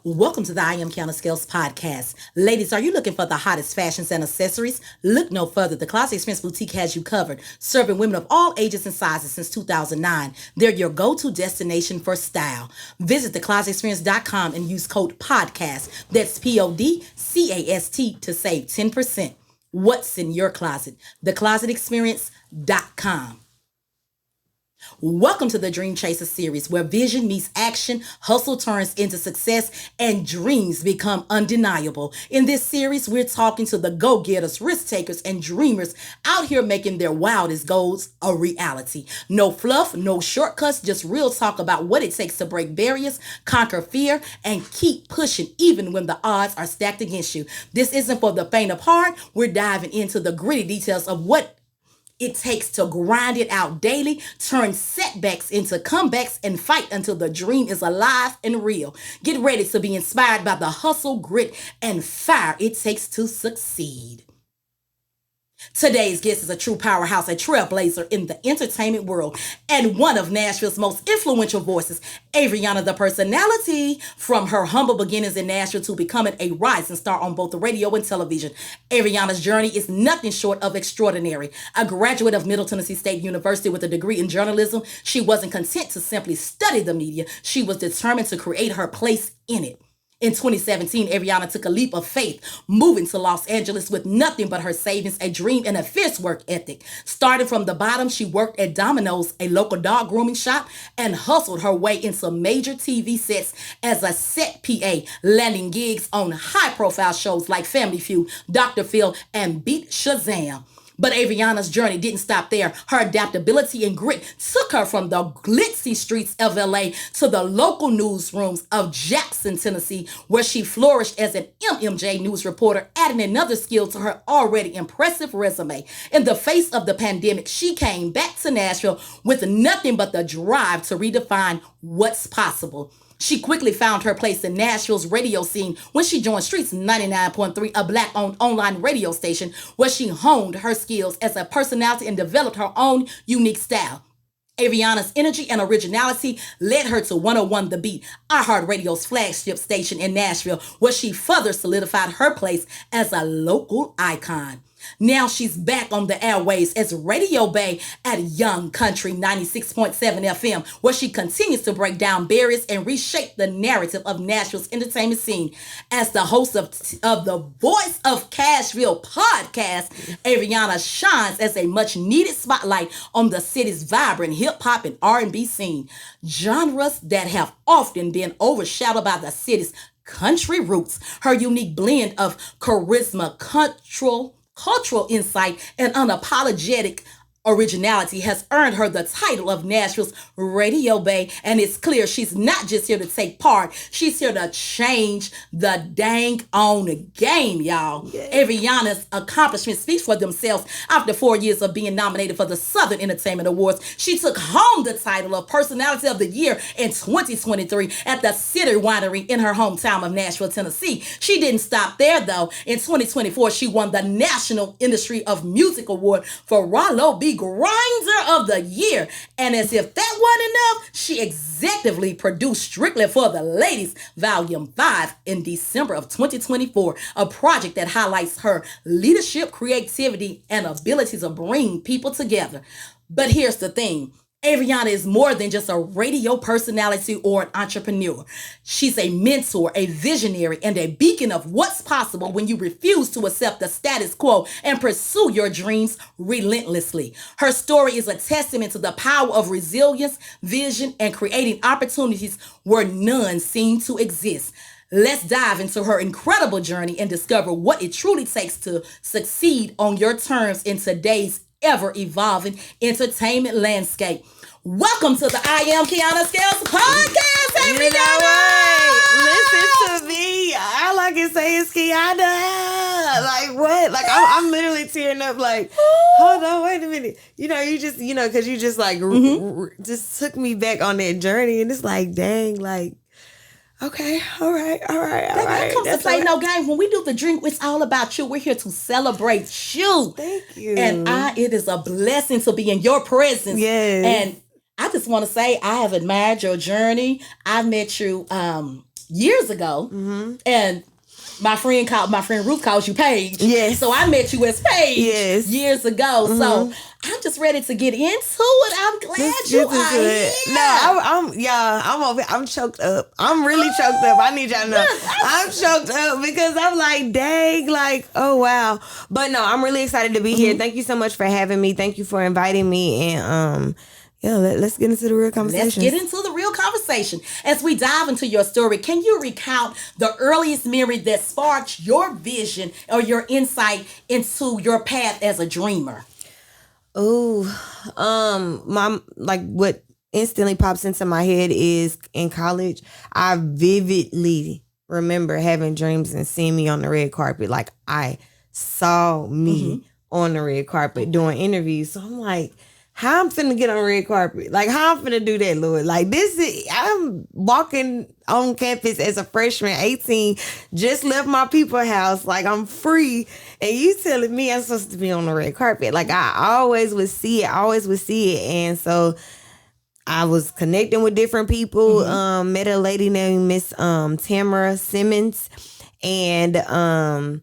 Welcome to the I Am Counter Scales podcast. Ladies, are you looking for the hottest fashions and accessories? Look no further. The Closet Experience Boutique has you covered, serving women of all ages and sizes since 2009. They're your go-to destination for style. Visit theclosetexperience.com and use code PODCAST. That's PODCAST to save 10%. What's in your closet? Theclosetexperience.com. Welcome to the Dream Chaser series, where vision meets action, hustle turns into success, and dreams become undeniable. In this series, we're talking to the go-getters, risk takers, and dreamers out here making their wildest goals a reality. No fluff, no shortcuts, just real talk about what it takes to break barriers, conquer fear, and keep pushing even when the odds are stacked against you. This isn't for the faint of heart. We're diving into the gritty details of what it takes to grind it out daily, turn setbacks into comebacks, and fight until the dream is alive and real. Get ready to be inspired by the hustle, grit, and fire it takes to succeed. Today's guest is a true powerhouse, a trailblazer in the entertainment world, and one of Nashville's most influential voices, Averianna The Personality. From her humble beginnings in Nashville to becoming a rising star on both the radio and television, Averianna's journey is nothing short of extraordinary. A graduate of Middle Tennessee State University with a degree in journalism, she wasn't content to simply study the media. She was determined to create her place in it. In 2017, Averianna took a leap of faith, moving to Los Angeles with nothing but her savings, a dream, and a fierce work ethic. Starting from the bottom, she worked at Domino's, a local dog grooming shop, and hustled her way into major TV sets as a set PA, landing gigs on high-profile shows like Family Feud, Dr. Phil, and Beat Shazam. But Averianna's journey didn't stop there. Her adaptability and grit took her from the glitzy streets of LA to the local newsrooms of Jackson, Tennessee, where she flourished as an MMJ news reporter, adding another skill to her already impressive resume. In the face of the pandemic, she came back to Nashville with nothing but the drive to redefine what's possible. She quickly found her place in Nashville's radio scene when she joined Streets 99.3, a Black-owned online radio station, where she honed her skills as a personality and developed her own unique style. Averianna's energy and originality led her to 101 The Beat, iHeartRadio's flagship station in Nashville, where she further solidified her place as a local icon. Now she's back on the airwaves as Radio Bay at Young Country 96.7 FM, where she continues to break down barriers and reshape the narrative of Nashville's entertainment scene. As the host of the Voice of Cashville podcast, Averianna shines as a much-needed spotlight on the city's vibrant hip-hop and R&B scene, genres that have often been overshadowed by the city's country roots. Her unique blend of charisma, cultural insight, and unapologetic originality has earned her the title of Nashville's Radio Bay, and it's clear she's not just here to take part, she's here to change the dang on game, y'all. Yes. Averianna's accomplishments speak for themselves. After 4 years of being nominated for the Southern Entertainment Awards, she took home the title of Personality of the Year in 2023 at the City Winery in her hometown of Nashville, Tennessee. She didn't stop there, though. In 2024, she won the National Industry of Music Award for Rollo B. Grinder of the Year. And as if that wasn't enough, she executively produced Strictly for the Ladies Volume 5 in December of 2024, a project that highlights her leadership, creativity, and ability to bring people together. But here's the thing. Averianna is more than just a radio personality or an entrepreneur. She's a mentor, a visionary, and a beacon of what's possible when you refuse to accept the status quo and pursue your dreams relentlessly. Her story is a testament to the power of resilience, vision, and creating opportunities where none seem to exist. Let's dive into her incredible journey and discover what it truly takes to succeed on your terms in today's ever-evolving entertainment landscape. Welcome to the I Am Kiana Scales podcast, everybody. You know what? Listen to me. All I can say is Kiana. Like, what? Like, I'm literally tearing up. Like, hold on, wait a minute. Because you just like just took me back on that journey, and it's like, dang, like. Okay, all right. That comes to play no game. When we do the drink, it's all about you. We're here to celebrate you. Thank you. And it is a blessing to be in your presence. Yes. And I just want to say I have admired your journey. I met you years ago, and my friend Ruth calls you Paige. Yes. So I met you as Paige years ago. So I'm just ready to get into it. I'm glad you are here. No, I'm choked up. I'm really choked up. I need y'all to know. I'm choked up because I'm like, dang, like, oh wow. But no, I'm really excited to be here. Thank you so much for having me. Thank you for inviting me. And let's get into the real conversation. Let's get into the real conversation. As we dive into your story, can you recount the earliest memory that sparked your vision or your insight into your path as a dreamer? What instantly pops into my head is in college, I vividly remember having dreams and seeing me on the red carpet. Like I saw me on the red carpet doing interviews. So I'm like, how I'm finna get on red carpet? Like, how I'm finna do that, Lord? Like, I'm walking on campus as a freshman, 18, just left my people house. Like, I'm free. And you telling me I'm supposed to be on the red carpet. Like, I always would see it. And so I was connecting with different people. Met a lady named Miss Tamara Simmons. And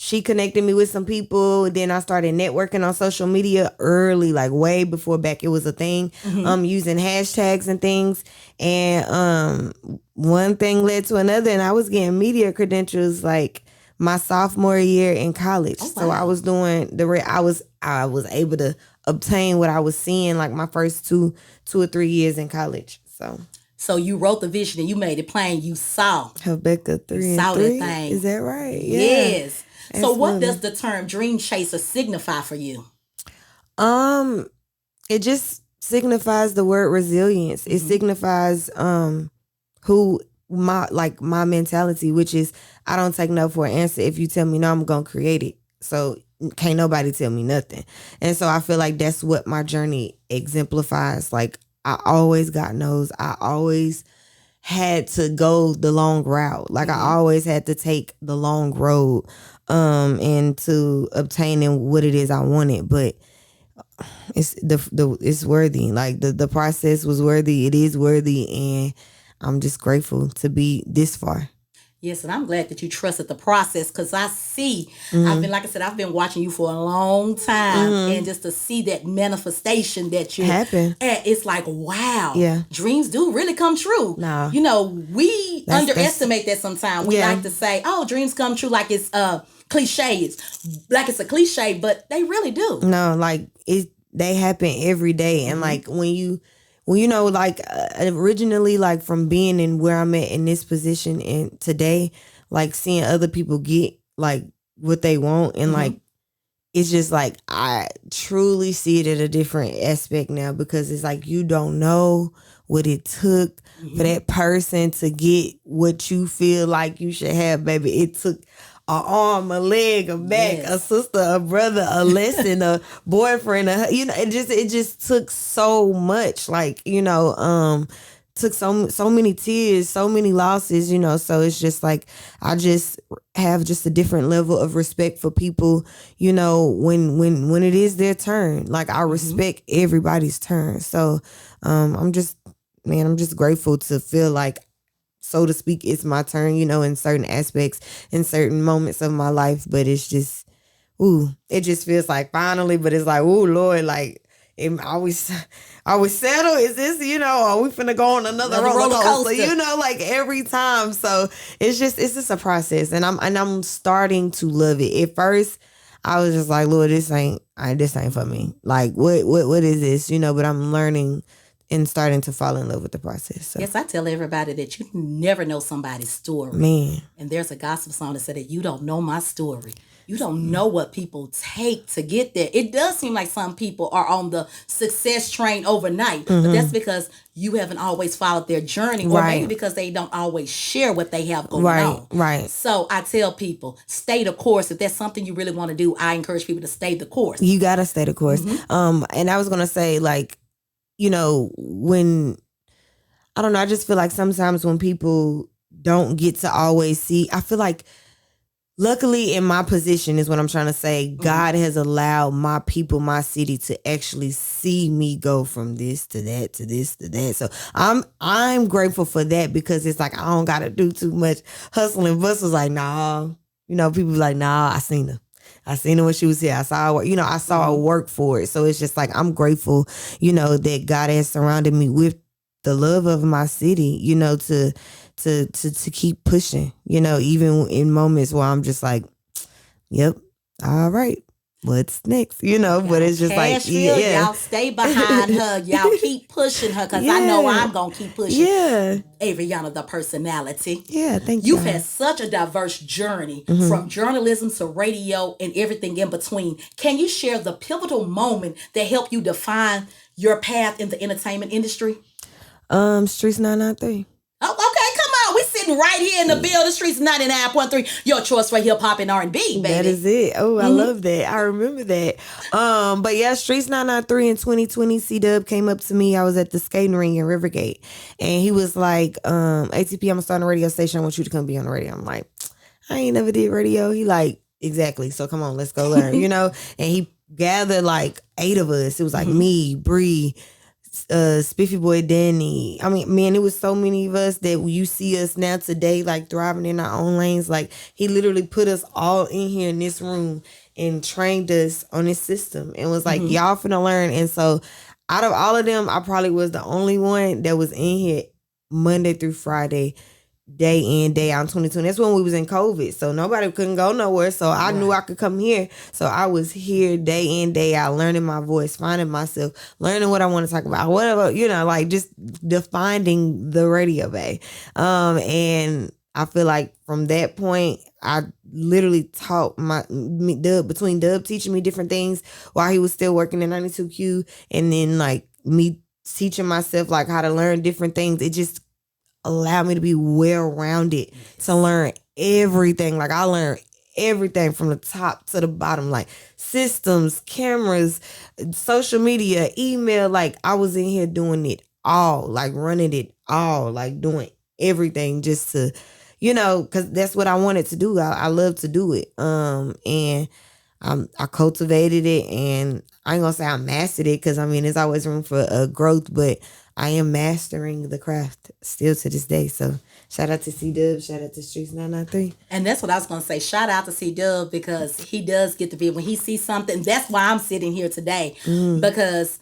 she connected me with some people. Then I started networking on social media early, like way before back it was a thing, using hashtags and things. And one thing led to another, and I was getting media credentials like my sophomore year in college. Oh, wow. So I was doing I was able to obtain what I was seeing like my first two or 3 years in college. So you wrote the vision and you made it plain. You saw Habakkuk 3 and 3. That thing. Is that right? Yeah. Yes. So what does the term dream chaser signify for you? It just signifies the word resilience. It signifies who my mentality, which is I don't take no for an answer. If you tell me no, I'm gonna create it. So can't nobody tell me nothing. And so I feel like that's what my journey exemplifies. Like I always got no's. I always had to go the long route. Like I always had to take the long road and to obtaining what it is I wanted. But it's worthy. Like the process was worthy. It is worthy, and I'm just grateful to be this far. Yes, and I'm glad that you trusted the process because I see, I've been watching you for a long time, and just to see that manifestation that you happen, it's like, wow, yeah, dreams do really come true. No, you know, we underestimate that sometimes. We like to say, oh, dreams come true like it's cliches, like it's a cliche, but they really do. No, like they happen every day, and like when you know, like originally, like from being in where I'm at in this position and today, like seeing other people get like what they want, and like it's just like I truly see it at a different aspect now, because it's like you don't know what it took for that person to get what you feel like you should have, baby. It took an arm, a leg, a back, a sister, a brother, a lesson, a boyfriend, it just took so much, like, took so many tears, so many losses, so it's just like, I just have just a different level of respect for people, when it is their turn. Like I respect everybody's turn. So, I'm just grateful to feel like, so to speak, it's my turn, in certain aspects, in certain moments of my life. But it's just, it just feels like finally, but it's like, Lord, like, are we settle? Is this, are we finna go on another roller coaster? Like every time. So it's just a process, and I'm starting to love it. At first, I was just like, Lord, this ain't for me. Like, what is this? But I'm learning and starting to fall in love with the process. So. Yes, I tell everybody that you never know somebody's story. Man. And there's a gospel song that said that you don't know my story. You don't know what people take to get there. It does seem like some people are on the success train overnight, but that's because you haven't always followed their journey, or maybe because they don't always share what they have going on. Right. So I tell people, stay the course. If that's something you really want to do, I encourage people to stay the course. You got to stay the course. And I was going to say, like, when, I don't know, I just feel like sometimes when people don't get to always see, I feel like luckily in my position is what I'm trying to say. God has allowed my people, my city to actually see me go from this to that to this to that. So I'm grateful for that, because it's like I don't gotta do too much hustling. Bus was like, nah. People be like, nah, I seen her. I seen her when she was here. I saw her, I saw her work for it. So it's just like, I'm grateful, that God has surrounded me with the love of my city, to keep pushing, even in moments where I'm just like, yep, all right, what's next, but it's just like, y'all stay behind her, y'all keep pushing her, because I know I'm gonna keep pushing. Averianna The Personality. Thank you. You've had such a diverse journey, from journalism to radio and everything in between. Can you share the pivotal moment that helped you define your path in the entertainment industry? Streets 993. Oh, okay, come on. We sitting right here in the building, Streets 99.3. Your choice for hip hop and R&B, baby. That is it. Oh, I love that. I remember that. But yeah, Streets 993 in 2020, C-Dub came up to me. I was at the skating ring in Rivergate, and he was like, ATP, I'm gonna start a radio station. I want you to come be on the radio. I'm like, I ain't never did radio. He like, exactly. So come on, let's go learn, And he gathered like 8 of us. It was like me, Bree, Spiffy Boy Danny. I mean, man, it was so many of us that you see us now today, like thriving in our own lanes. Like, he literally put us all in here in this room and trained us on this system and was like, y'all finna learn. And so out of all of them, I probably was the only one that was in here Monday through Friday, day in, day out in 2020. That's when we was in COVID. So nobody couldn't go nowhere. So I knew I could come here. So I was here day in, day out, learning my voice, finding myself, learning what I want to talk about, whatever, like just defining the radio bay. And I feel like from that point, I literally taught between Dub teaching me different things while he was still working in 92Q, and then like me teaching myself like how to learn different things. It just allowed me to be well-rounded, to learn everything. Like, I learned everything from the top to the bottom, like systems, cameras, social media, email. Like, I was in here doing it all, like running it all, like doing everything just to, because that's what I wanted to do. I love to do it. And I cultivated it, and I ain't gonna say I mastered it, because I mean, there's always room for growth, but I am mastering the craft still to this day. So shout out to C-Dub, shout out to Streets 993. And that's what I was going to say. Shout out to C-Dub, because he does get to be, when he sees something, that's why I'm sitting here today. Because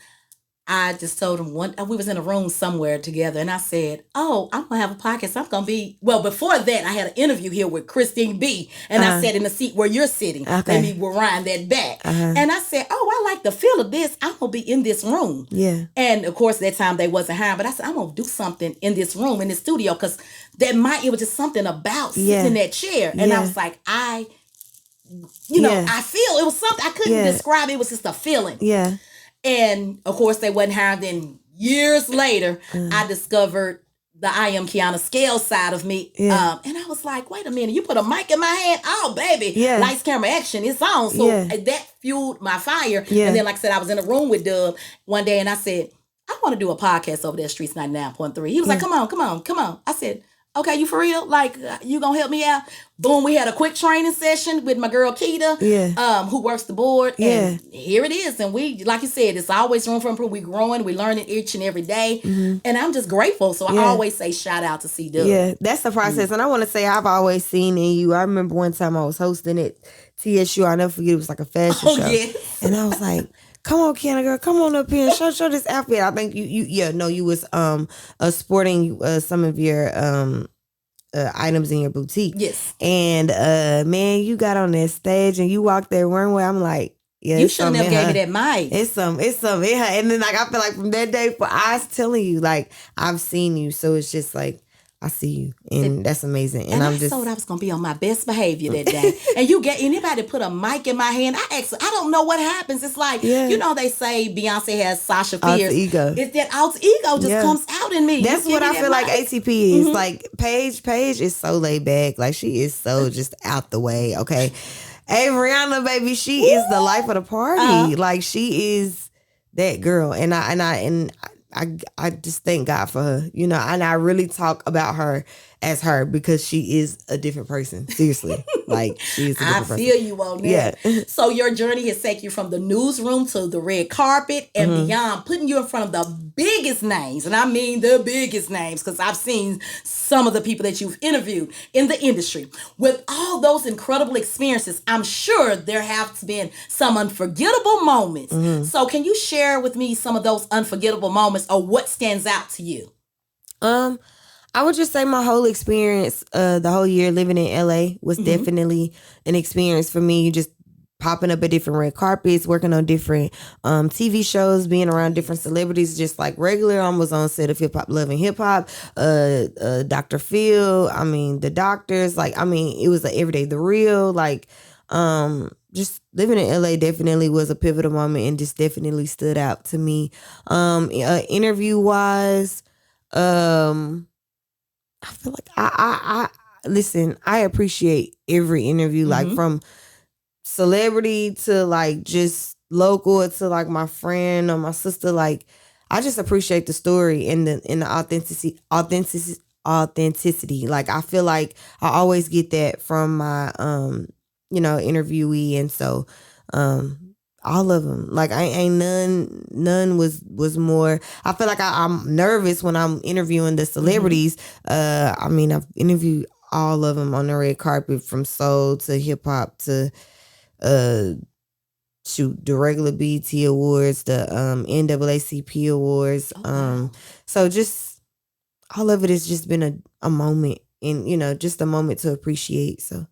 I just told him we was in a room somewhere together, and I said, oh, I'm going to have a podcast. I'm going to be, well, before that, I had an interview here with Christine B, and I sat in the seat where you're sitting. Okay. Let me rewind that back. And I said, oh, I like the feel of this. I'm going to be in this room. Yeah. And of course, that time they wasn't hiring, but I said, I'm going to do something in this room, in this studio, because it was just something about sitting in that chair. And I was like, I feel it was something I couldn't describe. It was just a feeling. Yeah. And of course, they wasn't hired. Then years later, I discovered the I Am Kiana Scale side of me. And I was like, wait a minute, you put a mic in my hand? Oh, baby. Lights, camera, action, it's on. So that fueled my fire. And then, like I said, I was in a room with Dub one day, and I said, I want to do a podcast over there, Streets 99.3. He was like, come on. I said, okay, you for real? Like, you gonna help me out? Boom, we had a quick training session with my girl Keita, who works the board. And here it is. And we, like you said, it's always room for improvement. We growing, we learning each and every day. And I'm just grateful. So I always say shout out to C-Dub. Yeah, that's the process. And I want to say, I've always seen in you. I remember one time I was hosting at TSU. I'll never forget, it was like a fashion show. Yes. And I was like, come on, Kiana girl, come on up here and show this outfit. I think you was sporting some of your items in your boutique. Yes. And man, you got on that stage and you walked that runway. I'm like, yeah, you should have gave me that mic. It's some in her. And then like I feel like from that day, I was telling you, like, I've seen you, so it's just like, I see you, and that's amazing. And I thought I was gonna be on my best behavior that day. And you get anybody put a mic in my hand. I don't know what happens. It's like they say Beyonce has Sasha Fierce. Alter ego. It's that alter ego just comes out in me. That's what I feel like ATP is. Like Paige is so laid back. Like, she is so just out the way. Okay, Averianna, baby, she is the life of the party. Like, she is that girl, and I just thank God for her, and I really talk about her as her because she is a different person. Seriously. Like, she is a different person. I feel you on that. Yeah. So your journey has taken you from the newsroom to the red carpet and beyond, putting you in front of the biggest names. And I mean the biggest names, because I've seen some of the people that you've interviewed in the industry. With all those incredible experiences, I'm sure there have been some unforgettable moments. So can you share with me some of those unforgettable moments, or what stands out to you? I would just say my whole experience, the whole year living in LA was definitely an experience for me. Just popping up at different red carpets, working on different TV shows, being around different celebrities, just like regular. I was on set of Hip Hop Love and Hip Hop, Dr. Phil. I mean, the doctors. Like, I mean, it was like every day the real. Like, just living in LA definitely was a pivotal moment and just definitely stood out to me. Interview wise, I feel like I listen, I appreciate every interview, like from celebrity to like just local to like my friend or my sister. Like, I just appreciate the story and the authenticity. Like, I feel like I always get that from my interviewee, and so all of them. Like, I ain't none was more. I feel like I'm nervous when I'm interviewing the celebrities. I mean, I've interviewed all of them on the red carpet, from soul to hip hop to the regular BET Awards, the NAACP Awards. So just all of it has just been a moment, and just a moment to appreciate. So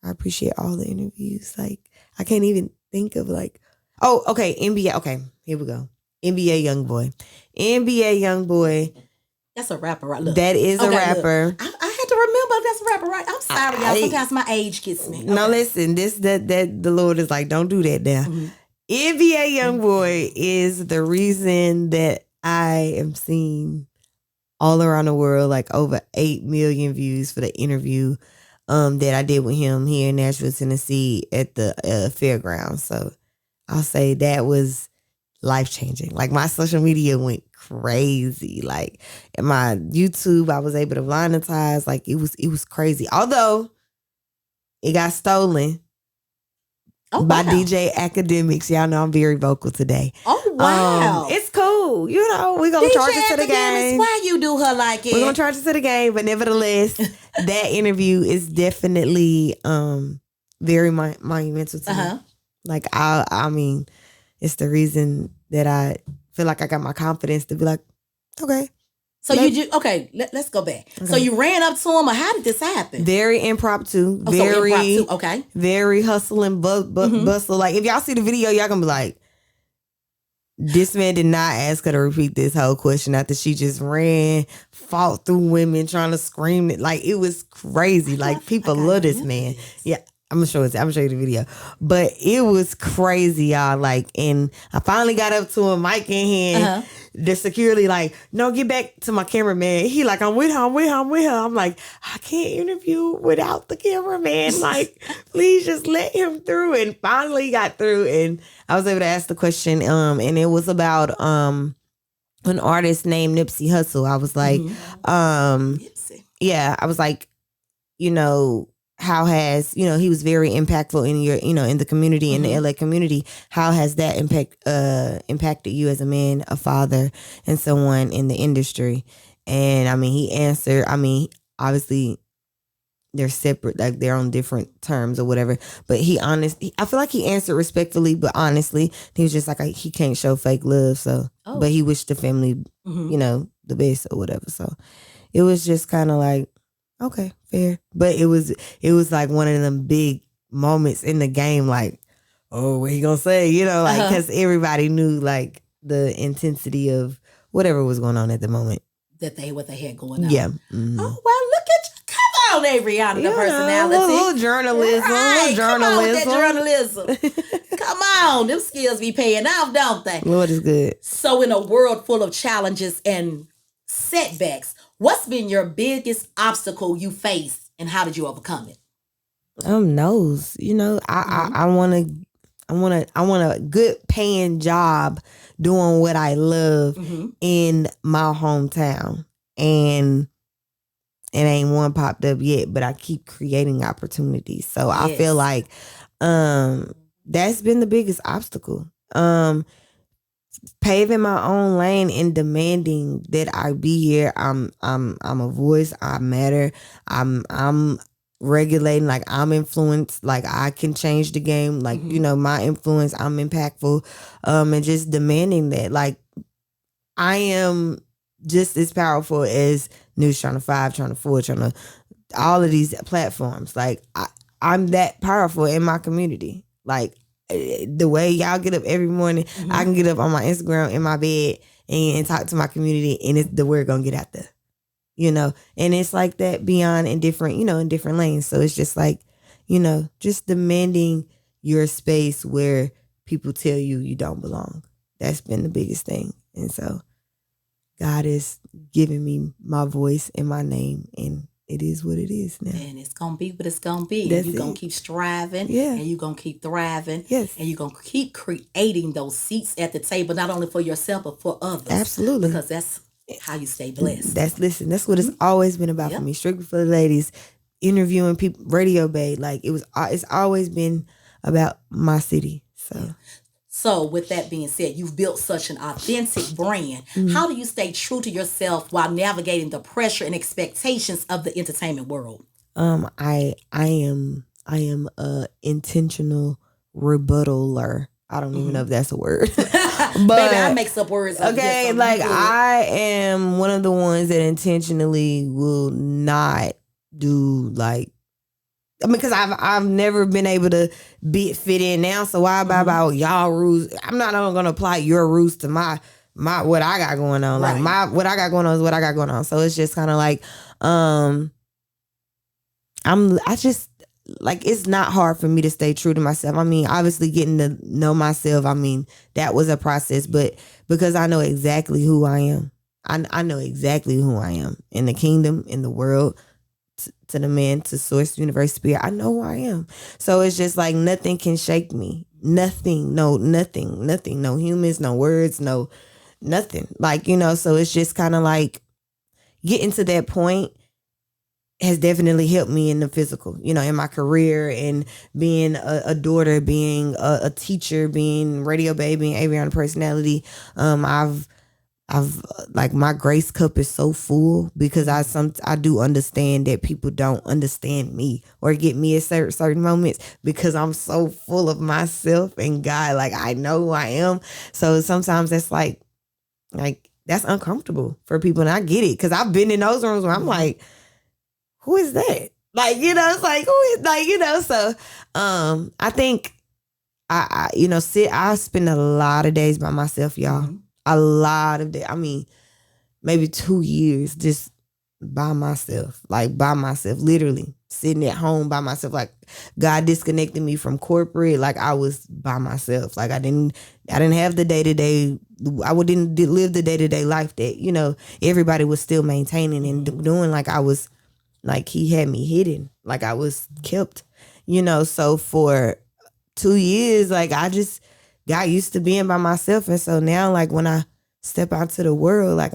I appreciate all the interviews. Like, I can't even think of like. Oh, okay, NBA. Okay, here we go. NBA Youngboy. That's a rapper, right? Look. That is a rapper. I had to remember that's a rapper, right? I'm sorry, y'all. Sometimes my age gets me. No, listen. That the Lord is like, don't do that now. NBA Youngboy is the reason that I am seen all around the world. Like, over 8 million views for the interview that I did with him here in Nashville, Tennessee at the fairgrounds. So I'll say that was life-changing. Like, my social media went crazy. Like, in my YouTube, I was able to monetize. Like, it was crazy. Although it got stolen by DJ Academics. Y'all know I'm very vocal today. Oh, wow. It's cool. We're going to charge it to the game. Why you do her like it? We're going to charge it to the game. But nevertheless, that interview is definitely very monumental to me. Like, I mean, it's the reason that I feel like I got my confidence to be like, okay. So let's go back. Okay. So you ran up to him, or how did this happen? Very impromptu. Okay. Very hustle and bustle. Like, if y'all see the video, y'all gonna be like, this man did not ask her to repeat this whole question after she just ran, fought through women, trying to scream it. Like, it was crazy. Like, people love this man. Yeah. I'm gonna show you the video, but it was crazy, y'all. Like, and I finally got up to him, mic in hand. The security like, no, get back to my cameraman. He like, I'm with her. I'm like, I can't interview without the cameraman. Like, please just let him through. And finally got through, and I was able to ask the question. And it was about an artist named Nipsey Hussle. I was like, yeah, I was like, how has, he was very impactful in your, in the community, in the LA community. How has that impacted you as a man, a father, and someone in the industry? And I mean, he answered, obviously they're separate, like they're on different terms or whatever. But I feel like he answered respectfully, but honestly, he was just like, he can't show fake love. So, but he wished the family, the best or whatever. So it was just kind of like, okay, fair. But it was like one of them big moments in the game, like, oh, what he gonna say? Like, because everybody knew like the intensity of whatever was going on at the moment. What they had going on. Yeah. Mm-hmm. Oh, well, look at you. Come on, Averianna The Personality. A little journalism. Right. Come on with that journalism. Come on. Them skills be paying off, don't they? Lord is good. So in a world full of challenges and setbacks, what's been your biggest obstacle you faced, and how did you overcome it? Nose. I want a good paying job doing what I love in my hometown, and it ain't one popped up yet, but I keep creating opportunities. So I feel like that's been the biggest obstacle. Paving my own lane and demanding that I be here. I'm a voice. I matter. I'm regulating. Like, I'm influenced. Like, I can change the game. Like, my influence. I'm impactful. And just demanding that. Like, I am just as powerful as News Channel 5, Channel 4, all of these platforms. Like, I'm that powerful in my community. Like, the way y'all get up every morning, I can get up on my Instagram in my bed and talk to my community, and the word gonna get out there, and it's like that beyond in different, in different lanes. So it's just like, just demanding your space where people tell you don't belong. That's been the biggest thing. And so God is giving me my voice and my name, and it is what it is now. And it's going to be what it's going to be. That's you're going to keep striving. Yeah. And you're going to keep thriving. Yes. And you're going to keep creating those seats at the table, not only for yourself, but for others. Absolutely. Because that's how you stay blessed. That's what it's always been about for me. Strictly for the ladies, interviewing people, Radio Bay. Like, it's always been about my city. So with that being said, you've built such an authentic brand. How do you stay true to yourself while navigating the pressure and expectations of the entertainment world? I am a intentional rebuttaler. I don't even know if that's a word. But baby, I make up words. Okay, like, I am one of the ones that intentionally will not do, like, because I've never been able to fit in now. So why about y'all rules? I'm not going to apply your rules to my what I got going on. Right. Like, what I got going on is what I got going on. So it's just kind of like, it's not hard for me to stay true to myself. I mean, obviously getting to know myself, I mean, that was a process, but because I know exactly who I am. I know exactly who I am in the kingdom, in the world, to the man, to source, universe, spirit. I know who I am. So it's just like, nothing can shake me. Nothing. No humans, no words, no nothing. Like, so it's just kind of like getting to that point has definitely helped me in the physical, in my career, and being a daughter, being a teacher, being Radio Bay, being Averianna The Personality. I've like, my grace cup is so full because I do understand that people don't understand me or get me at certain moments because I'm so full of myself and God. Like, I know who I am. So sometimes that's like that's uncomfortable for people, and I get it because I've been in those rooms where I'm like, who is that? Like, it's like, who is, like, so I think I spend a lot of days by myself, y'all. A lot of days. I mean, maybe 2 years just by myself, literally sitting at home by myself. Like, God disconnected me from corporate. Like, I was by myself. Like, I didn't have the day-to-day. I didn't live the day-to-day life that, everybody was still maintaining and doing. Like, I was, like, he had me hidden. Like, I was kept, so for 2 years, like, I just got used to being by myself. And so now, like, when I step out to the world, like,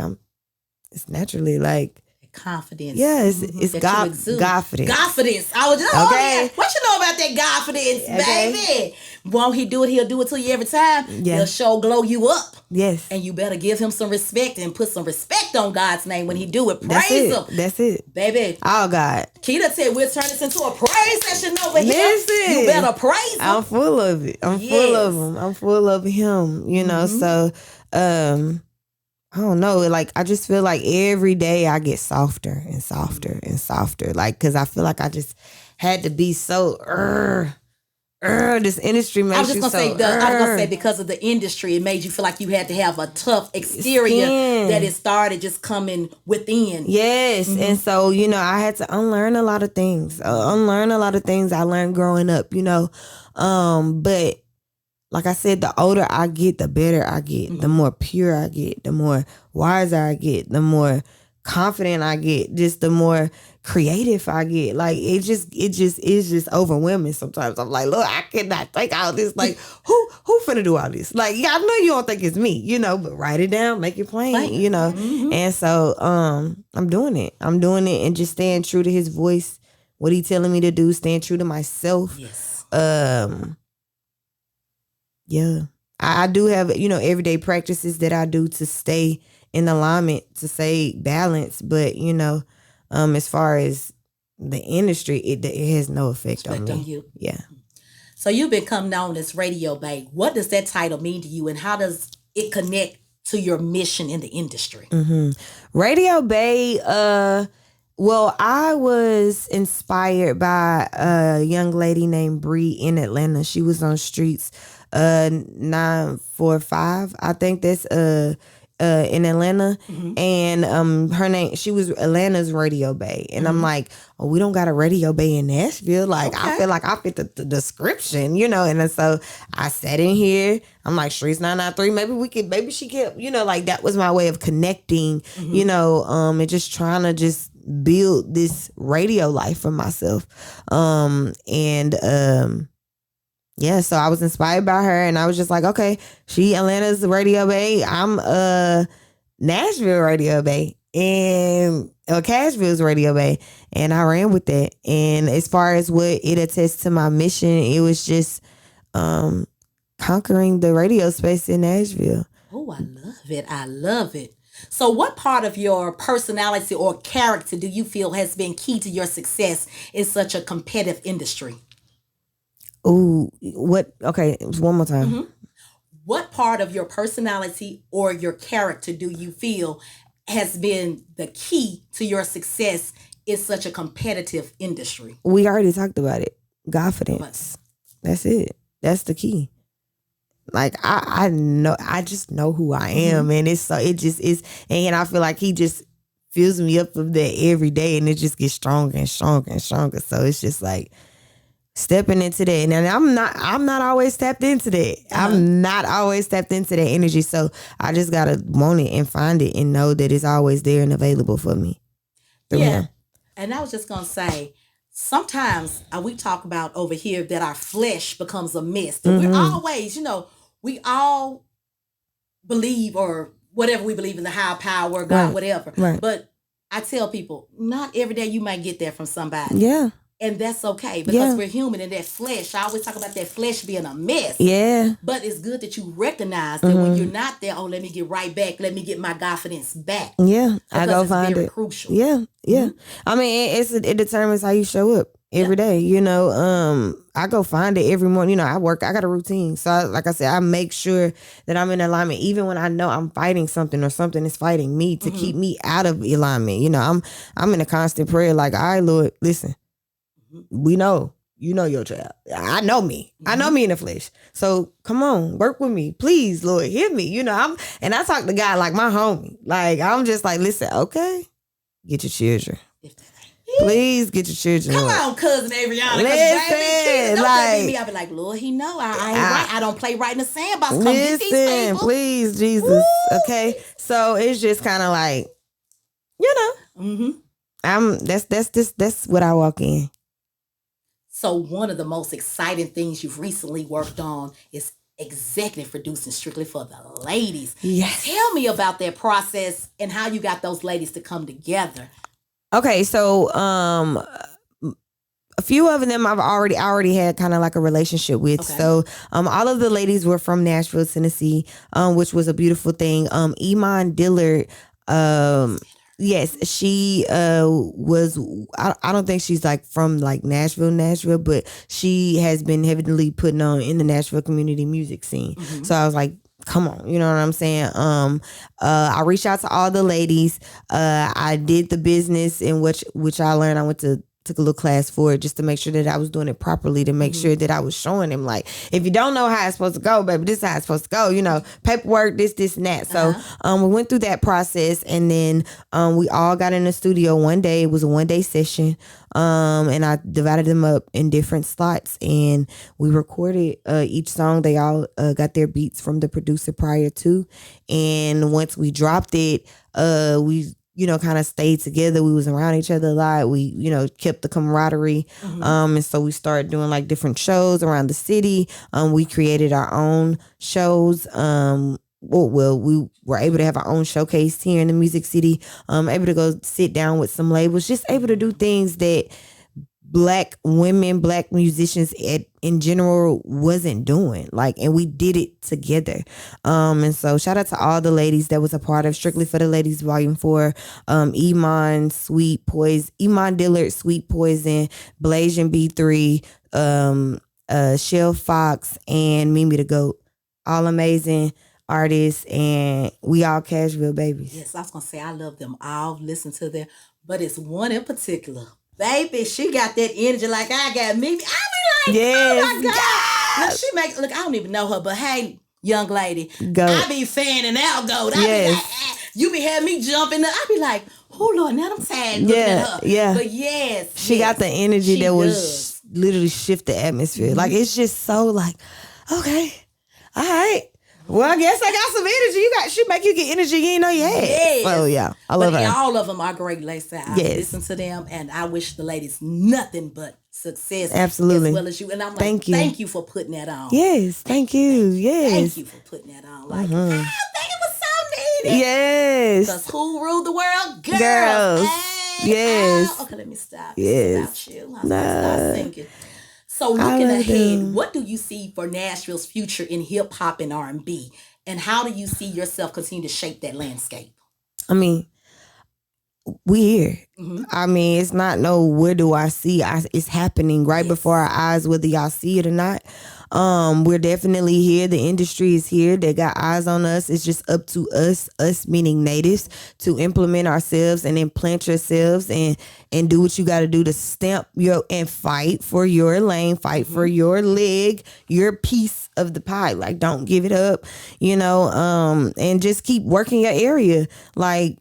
it's naturally like confidence. Yeah, it's confidence. Confidence. I was just, okay. What you know about that confidence, baby? Won't he do it? He'll do it to you every time. Yeah. He'll show glow you up. Yes. And you better give him some respect and put some respect on God's name when he do it. Praise him. That's it. Baby. Oh, God. Keita said we'll turn this into a praise session over here. Listen. You better praise him. I'm full of it. I'm full of him. I'm full of him, so I don't know. Like, I just feel like every day I get softer and softer and softer. Like, because I feel like I just had to be so, this industry makes you so. I was gonna say because of the industry, it made you feel like you had to have a tough exterior that it started just coming within. Yes, and so I had to unlearn a lot of things. I learned growing up. But like I said, the older I get, the better I get. The more pure I get, the more wiser I get, the more confident I get, just the more creative I get. Like, it just is just overwhelming sometimes. I'm like, look, I cannot think all this. Like, who who finna do all this? Like, yeah, I know you don't think it's me, you know, but write it down, make it plain, you know. And so I'm doing it. I'm doing it and just staying true to his voice, what he telling me to do, staying true to myself. Yes. Yeah. I do have, you know, everyday practices that I do to stay in alignment, to stay balanced. But, you know, as far as the industry, it has no effect on me. You. Yeah. So you've become known as Radio Bae. What does that title mean to you, and how does it connect to your mission in the industry? Radio Bae, well, I was inspired by a young lady named Bree in Atlanta. She was on Streets 945. I think that's in Atlanta. And her name, she was Atlanta's Radio Bae. And I'm like, oh, we don't got a Radio Bae in Nashville. Like, I feel like I fit the description, you know. And so I sat in here. I'm like, Streets 993. Maybe she could, you know, like that was my way of connecting, you know, and just trying to just build this radio life for myself. Yeah, so I was inspired by her, and I was just like, okay, she Atlanta's Radio Bae, I'm Nashville Radio Bae, and Cashville's Radio Bae, and I ran with that. And as far as what it attests to my mission, it was just conquering the radio space in Nashville. Oh, I love it. I love it. So what part of your personality or character do you feel has been key to your success in such a competitive industry? Ooh, what? Okay, one more time. What part of your personality or your character do you feel has been the key to your success in such a competitive industry? We already talked about it. Confidence. That's it. That's the key. Like I know, I just know who I am, and it just is, and I feel like he just fills me up with that every day, and it just gets stronger and stronger and stronger. So it's just like stepping into that. And I'm not always tapped into that. I'm not always tapped into that energy. So I just gotta want it and find it and know that it's always there and available for me. Yeah. And I was just gonna say, sometimes we talk about over here that our flesh becomes a mist. And we're always, you know, we all believe, or whatever we believe in, the higher power, God, whatever. Right. But I tell people, not every day you might get that from somebody. Yeah. And that's okay, because we're human, and that flesh, I always talk about that flesh being a mess. Yeah. But it's good that you recognize that when you're not there, let me get right back. Let me get my confidence back. Yeah. I go find it. Crucial. Yeah. Yeah. I mean, it determines how you show up every day. You know, I go find it every morning. You know, I got a routine. So like I said, I make sure that I'm in alignment, even when I know I'm fighting something or something is fighting me to keep me out of alignment. You know, I'm in a constant prayer. Like, all right, Lord, listen. We know, you know your child. I know me. I know me in the flesh. So come on, work with me, please, Lord, hear me. You know, I talk to God like my homie. Like, I'm just like, listen, okay, get your children. Please get your children. Come on, cousin Averianna. Listen, like me. I be like, Lord, he know I ain't right. I don't play right in the sandbox. Come get these people. Please, Jesus. Woo! Okay, so it's just kind of like, you know, that's what I walk in. So one of the most exciting things you've recently worked on is executive producing strictly for the ladies. Yes. Tell me about that process and how you got those ladies to come together. Okay, so a few of them I've already had kind of like a relationship with. Okay. So all of the ladies were from Nashville, Tennessee, which was a beautiful thing. Iman Dillard, yes, she was, I don't think she's like from like Nashville, but she has been heavily putting on in the Nashville community music scene. So I was like, come on, you know what I'm saying? I reached out to all the ladies. I did the business in which I learned. I took a little class for it just to make sure that I was doing it properly, to make sure that I was showing them, like, if you don't know how it's supposed to go, baby, this is how it's supposed to go, you know, paperwork, this and that. So we went through that process, and then we all got in the studio one day. It was a one-day session, and I divided them up in different slots, and we recorded each song. They all got their beats from the producer prior to, and once we dropped it, we kind of stayed together. We was around each other a lot. We, kept the camaraderie. And so we started doing like different shows around the city. We created our own shows. We were able to have our own showcase here in the Music City. Able to go sit down with some labels, just able to do things that Black women, Black musicians in general wasn't doing. Mm-hmm. And we did it together. And so shout out to all the ladies that was a part of Strictly for the Ladies Volume 4. Iman Dillard, Sweet Poison, Blasian B3, Shell Fox, and Mimi the Goat. All amazing artists, and we all Cashville babies. Yes, I was gonna say I love them all. Listen to them, but it's one in particular. Baby, she got that energy like I got me. I be like, yes, oh my God. Look, I don't even know her, but hey, young lady, Goat. I be fanning out Goat. I Yes. be like, you be having me jumping. I be like, oh Lord, now I'm sad looking at her. Yeah. But yes, She got the energy she that was does. literally shift the atmosphere. Like, it's just so like, okay, all right. Well, I guess I got some energy. She make you get energy you didn't know you had. Yes. Oh yeah, I love her. All of them are great ladies. I listen to them, and I wish the ladies nothing but success. Absolutely. As well as you. And I'm like, Thank you for putting that on. Yes, thank you. Yes. Thank you for putting that on. Like, I think it was so needed. Yes. Because who ruled the world? Girls. Hey, Yes. Okay, let me stop. Yes. It's about you. I start thinking. So looking ahead, what do you see for Nashville's future in hip hop and R&B? And how do you see yourself continue to shape that landscape? I mean, we here. Mm-hmm. I mean, it's not where do I see? It's happening right before our eyes, whether y'all see it or not. We're definitely here. The industry is here. They got eyes on us. It's just up to us meaning natives, to implement ourselves and implant yourselves and do what you got to do to stamp and fight for your lane, fight for your leg, your piece of the pie. Like, don't give it up, and just keep working your area. Like,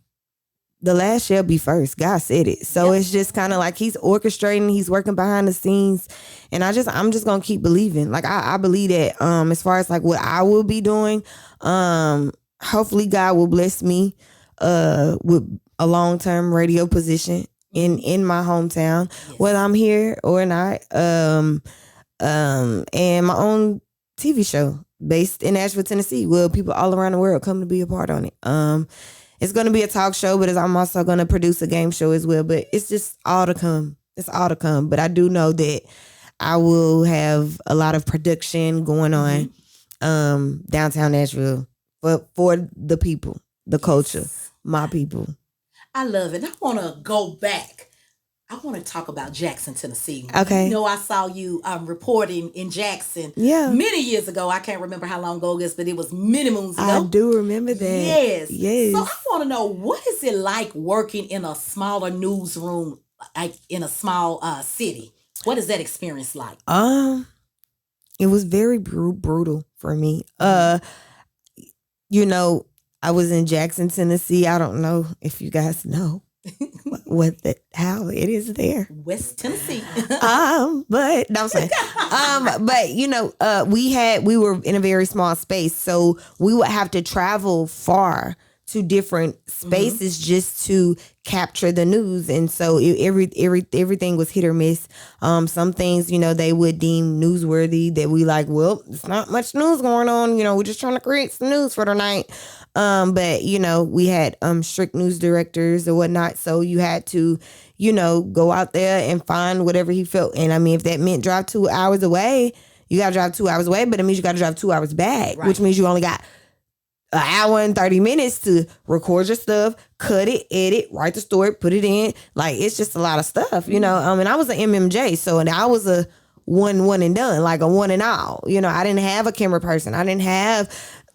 the last shall be first. God said it. So it's just kind of like he's orchestrating, he's working behind the scenes. And I'm just going to keep believing. Like, I believe that as far as like what I will be doing, hopefully God will bless me with a long-term radio position in my hometown, whether I'm here or not. And my own TV show based in Nashville, Tennessee, where people all around the world come to be a part on it. It's going to be a talk show, but I'm also going to produce a game show as well. But it's just all to come. It's all to come. But I do know that I will have a lot of production going on downtown Nashville for the people, the culture, my people. I love it. I want to go back. I want to talk about Jackson, Tennessee. Okay. I saw you reporting in Jackson many years ago. I can't remember how long ago it is, but it was many moons ago. I do remember that. Yes. So I want to know, what is it like working in a smaller newsroom, like in a small city? What is that experience like? It was very brutal for me. I was in Jackson, Tennessee. I don't know if you guys know how it is there. West Tennessee. But no, I'm saying. We were in a very small space, so we would have to travel far to different spaces just to capture the news. And so everything was hit or miss. Some things, they would deem newsworthy that we like, well, it's not much news going on. We're just trying to create some news for the night. But we had strict news directors or whatnot. So you had to, go out there and find whatever he felt. And I mean, if that meant drive 2 hours away, you got to drive 2 hours away, but it means you got to drive 2 hours back, which means you only got an hour and 30 minutes to record your stuff, cut it, edit, write the story, put it in. Like, it's just a lot of stuff, and I was an MMJ. So, and I was a one and done, like a one and all, I didn't have a camera person. I didn't have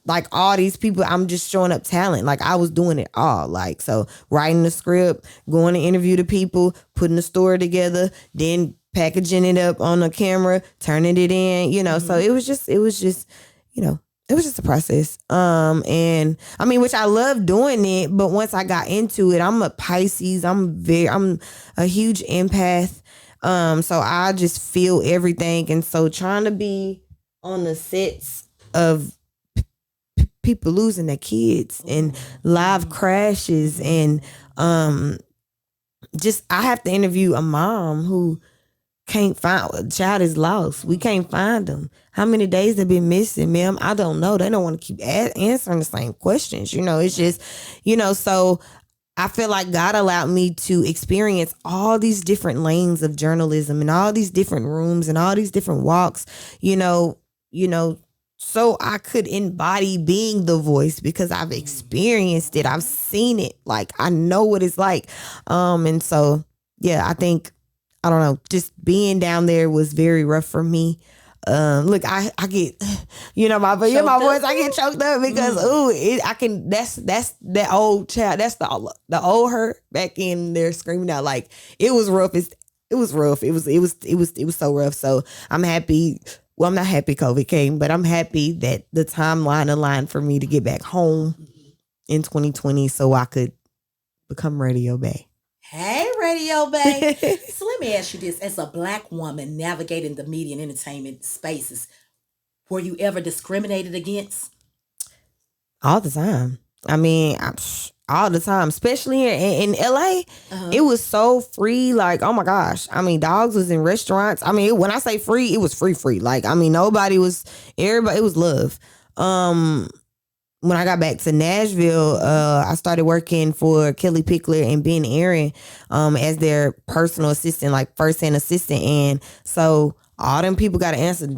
like all these people. I'm just showing up talent. Like, I was doing it all. Like, so writing the script, going to interview the people, putting the story together, then packaging it up on the camera, turning it in, so it was just, it was just a process. And I mean, which I love doing it, but once I got into it, I'm a Pisces. I'm a huge empath. So I just feel everything. And so trying to be on the sets of people losing their kids and live crashes and Just I have to interview a mom who can't find a child is lost. We can't find them. How many days they've been missing, ma'am? I don't know. They don't want to keep answering the same questions. It's just, so I feel like God allowed me to experience all these different lanes of journalism and all these different rooms and all these different walks, so I could embody being the voice because I've experienced it. I've seen it. Like, I know what it's like. And so, yeah, I think, I don't know, just being down there was very rough for me. Look, I get, my voice, I get choked up because, that's that old child. That's the old her back in there screaming out. Like, it was rough. It was rough. It was so rough. So I'm happy. Well, I'm not happy COVID came, but I'm happy that the timeline aligned for me to get back home in 2020 so I could become Radio Bay. Hey, Radio Bay. So let me ask you this. As a Black woman navigating the media and entertainment spaces, were you ever discriminated against? All the time. I mean, all the time, especially in LA. It was so free. Like, oh my gosh. I mean, dogs was in restaurants. I mean, when I say free, it was free. Like, I mean, everybody, it was love. When I got back to Nashville, I started working for Kelly Pickler and Ben Aaron as their personal assistant, like first-hand assistant. And so all them people got to answer,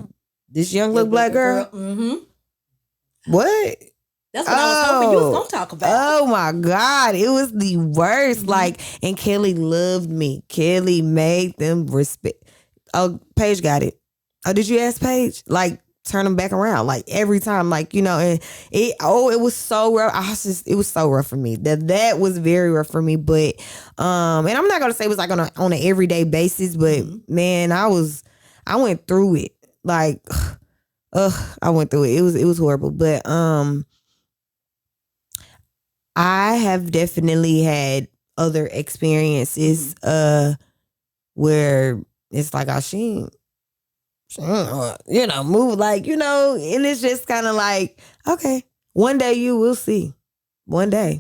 this young little Black girl? What? That's what I was hoping you was going to talk about. Oh my God. It was the worst. Like, and Kelly loved me. Kelly made them respect. Oh, Paige got it. Oh, did you ask Paige? Like, turn them back around. Like, every time, like, and it was so rough. It was so rough for me. That was very rough for me. But, and I'm not going to say it was like on an everyday basis, but man, I went through it. Like, I went through it. It was horrible. But, I have definitely had other experiences where it's like, she move like, and it's just kind of like, okay, one day you will see. One day.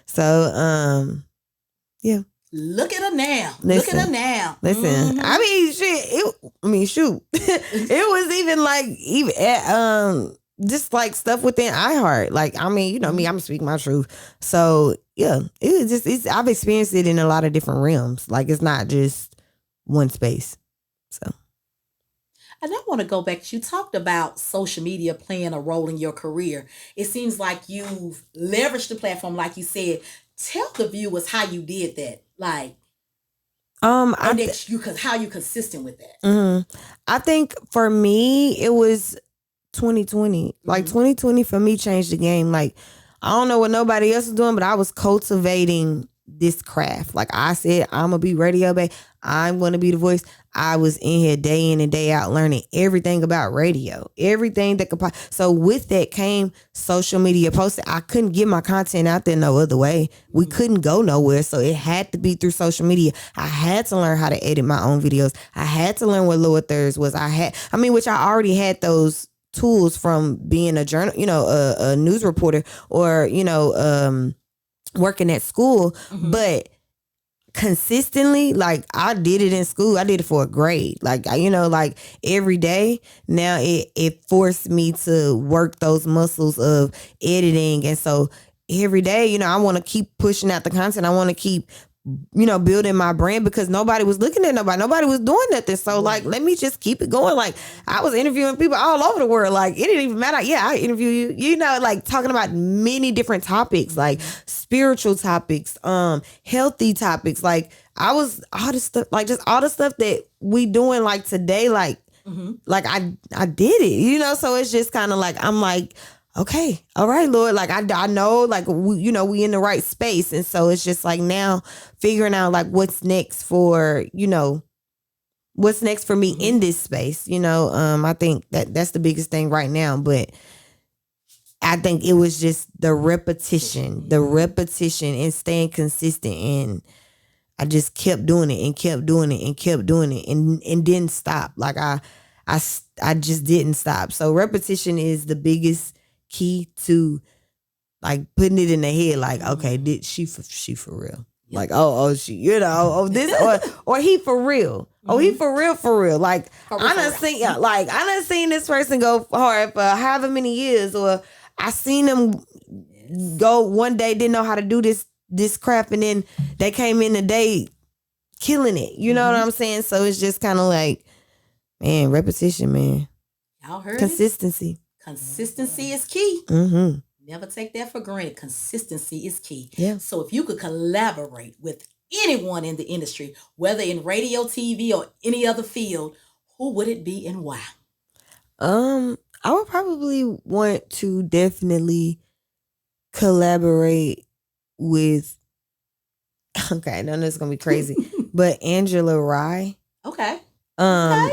So, yeah. Look at her now. Look at her now. Listen, I mean, shoot. It was even like, just like stuff within iHeart. Like, I mean, me, I'm speaking my truth. So yeah, I've experienced it in a lot of different realms. Like, it's not just one space. So. And I want to go back. You talked about social media playing a role in your career. It seems like you've leveraged the platform, like you said. Tell the viewers how you did that. Like, how you consistent with that. I think for me, it was 2020. Like, 2020 for me changed the game. Like, I don't know what nobody else is doing, but I was cultivating this craft. Like I said, I'm gonna be Radio Bay. I'm gonna be the voice. I was in here day in and day out learning everything about radio, everything that could. So with that came social media posting. I couldn't get my content out there no other way. We couldn't go nowhere, so it had to be through social media. I had to learn how to edit my own videos. I had to learn what lower thirds was. Which I already had those tools from being a journal, a news reporter, or working at school, but consistently, like I did it in school. I did it for a grade. Like, like every day. Now it forced me to work those muscles of editing. And so every day, I want to keep pushing out the content. I want to keep, building my brand because nobody was looking at nobody. Nobody was doing nothing. So like, let me just keep it going. Like I was interviewing people all over the world. Like it didn't even matter. Yeah, I interview you, like talking about many different topics, like spiritual topics, healthy topics. Like I was all this stuff, like just all the stuff that we doing like today, like, like I did it, so it's just kind of like, I'm like, okay, all right, Lord. Like I know, like we in the right space, and so it's just like now figuring out like what's next for what's next for me in this space. I think that's the biggest thing right now. But I think it was just the repetition, and staying consistent, and I just kept doing it and kept doing it and kept doing it and didn't stop. Like I just didn't stop. So repetition is the biggest key to like putting it in the head, like, okay, did she for real? Like, she, this, or he for real. Oh, he for real. Like, I done seen this person go hard for however many years, or I seen them go one day, didn't know how to do this crap, and then they came in the day killing it. You know what I'm saying? So it's just kind of like, man, repetition, man. Y'all heard consistency. Consistency is key. Never take that for granted. Consistency is key. Yeah. So if you could collaborate with anyone in the industry, whether in radio, TV, or any other field, who would it be and why? I would probably want to definitely collaborate with, okay, I know this is gonna be crazy, but Angela Rye. Okay.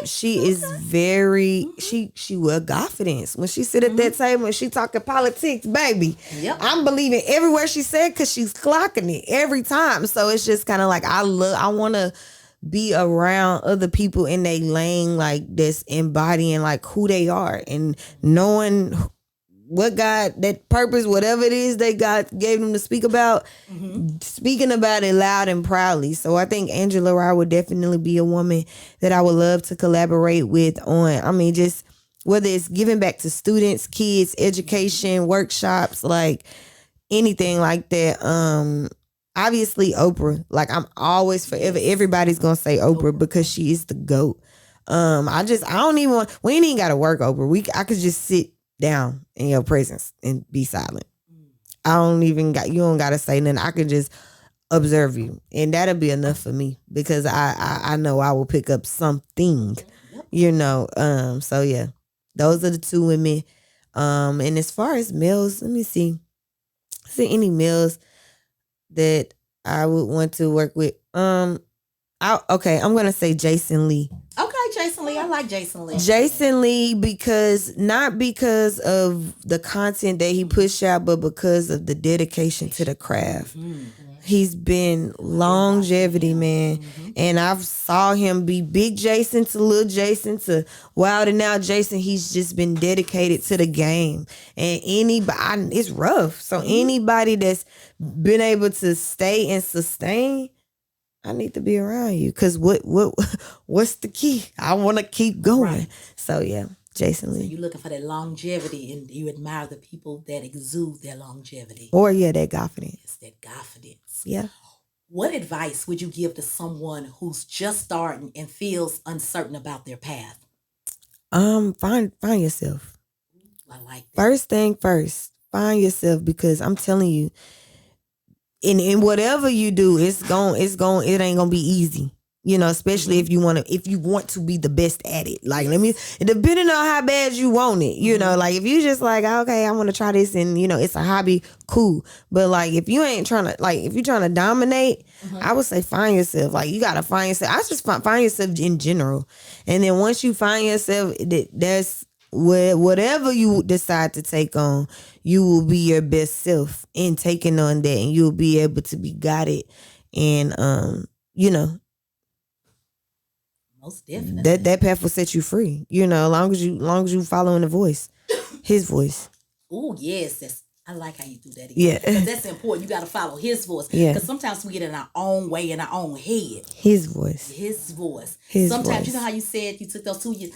She is very she with confidence when she sit at that table and she talking politics, baby. Yep. I'm believing every word she said because she's clocking it every time. So it's just kind of like I want to be around other people in their lane, like that's embodying like who they are and knowing what God, that purpose, whatever it is that God gave them to speak about, speaking about it loud and proudly. So I think Angela Rye would definitely be a woman that I would love to collaborate with on, I mean, just whether it's giving back to students, kids, education, workshops, like anything like that. Obviously Oprah, like I'm always forever, everybody's going to say Oprah because she is the GOAT. I don't even want, we ain't even got to work, Oprah. I could just sit down in your presence and be silent. You don't gotta say nothing. I can just observe you, and that'll be enough for me because I know I will pick up something, so yeah, those are the two women. And as far as males, let me see, is there any males that I would want to work with? I'm gonna say Jason Lee. Okay, Jason Lee. I like Jason Lee. Jason Lee, not because of the content that he pushed out, but because of the dedication to the craft. He's been longevity, man. And I've saw him be big Jason to little Jason to wild and out Jason. He's just been dedicated to the game. And anybody, it's rough. So anybody that's been able to stay and sustain, I need to be around you because what's the key? I want to keep going. Right. So yeah, Jason Lee. So you're looking for that longevity, and you admire the people that exude their longevity. Or that confidence. It's that confidence. Yeah. What advice would you give to someone who's just starting and feels uncertain about their path? Find yourself. I like that. First thing first, find yourself because I'm telling you. In whatever you do, it ain't gonna be easy. Especially if you want to be the best at it. Like, depending on how bad you want it, like if you just like, okay, I want to try this and, it's a hobby, cool. But like, if you ain't trying to, like, if you're trying to dominate, I would say find yourself. Like, you got to find yourself. I just find yourself in general. And then once you find yourself, that's whatever you decide to take on, you will be your best self in taking on that, and you'll be able to be guided and most definitely that path will set you free. Long as you following the voice, his voice. Oh yes, I like how you do that again. Yeah, because that's important. You got to follow his voice. Yeah, because sometimes we get in our own way, in our own head. His voice. Sometimes you know how you said you took those 2 years.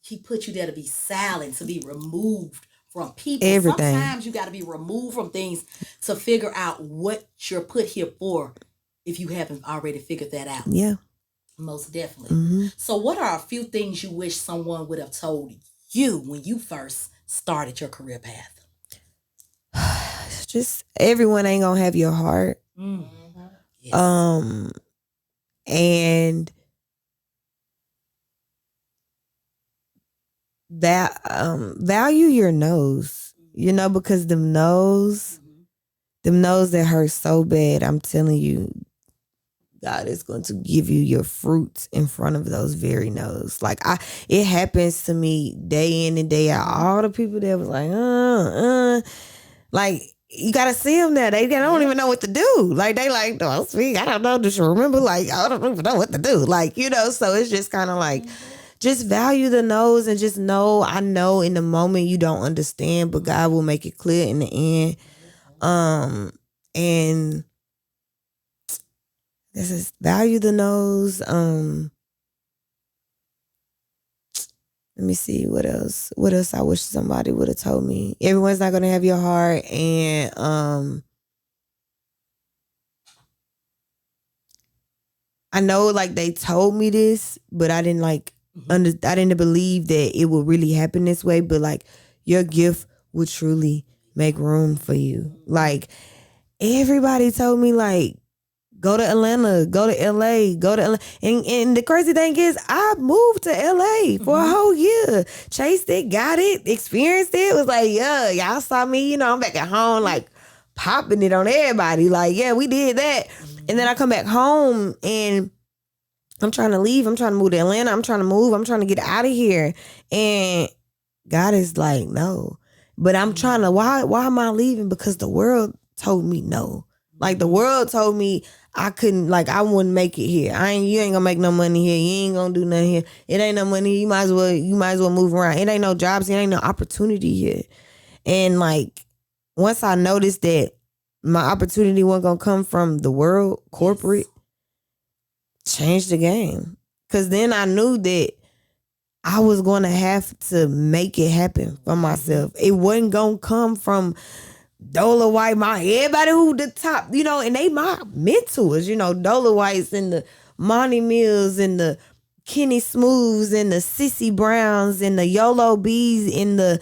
He put you there to be silent, to be removed from people. Everything. Sometimes you got to be removed from things to figure out what you're put here for if you haven't already figured that out. Yeah. Most definitely. So what are a few things you wish someone would have told you when you first started your career path? Just everyone ain't going to have your heart. Yes. And that value your nose, because them nose that hurt so bad, I'm telling you, God is going to give you your fruits in front of those very nose. Like it happens to me day in and day out. All the people that was like you gotta see them now. They don't even know what to do. Like they like, oh, speak. I don't know. Just remember, like I don't even know what to do. Like so it's just kind of like. Just value the nose and just know, I know in the moment you don't understand, but God will make it clear in the end. And this is value the nose. Let me see what else. What else I wish somebody would have told me. Everyone's not gonna have your heart, and I know like they told me this, but I didn't like I didn't believe that it would really happen this way. But like your gift would truly make room for you. Like everybody told me like go to Atlanta, go to LA, go to LA. And the crazy thing is I moved to LA for a whole year. Chased it, got it, experienced it. It was like, yeah, y'all saw me, I'm back at home like popping it on everybody. Like, yeah, we did that. And then I come back home and I'm trying to leave. I'm trying to move to Atlanta. I'm trying to move. I'm trying to get out of here. And God is like, no. But I'm trying to, why am I leaving? Because the world told me no. Like the world told me I couldn't, like I wouldn't make it here. You ain't gonna make no money here. You ain't gonna do nothing here. It ain't no money. You might as well move around. It ain't no jobs. It ain't no opportunity here. And like, once I noticed that my opportunity wasn't gonna come from the world, corporate, changed the game. Cause then I knew that I was gonna have to make it happen for myself. It wasn't gonna come from Dola White, everybody who the top, and they my mentors, Dola Whites and the Monty Mills and the Kenny Smooths and the Sissy Browns and the YOLO Bees and the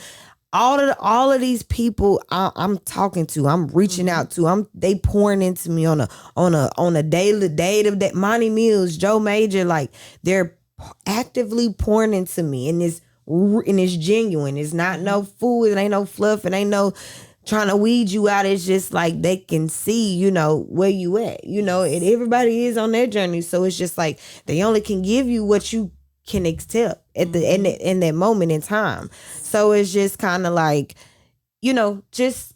all of these people I'm talking to, I'm reaching out to, they pouring into me on a daily day. Monty Mills, Joe Major, like they're actively pouring into me, and it's genuine. It's not no fool. It ain't no fluff. It ain't no trying to weed you out. It's just like they can see, where you at, and everybody is on their journey. So it's just like they only can give you what you can accept at in that moment in time. So it's just kind of like, it's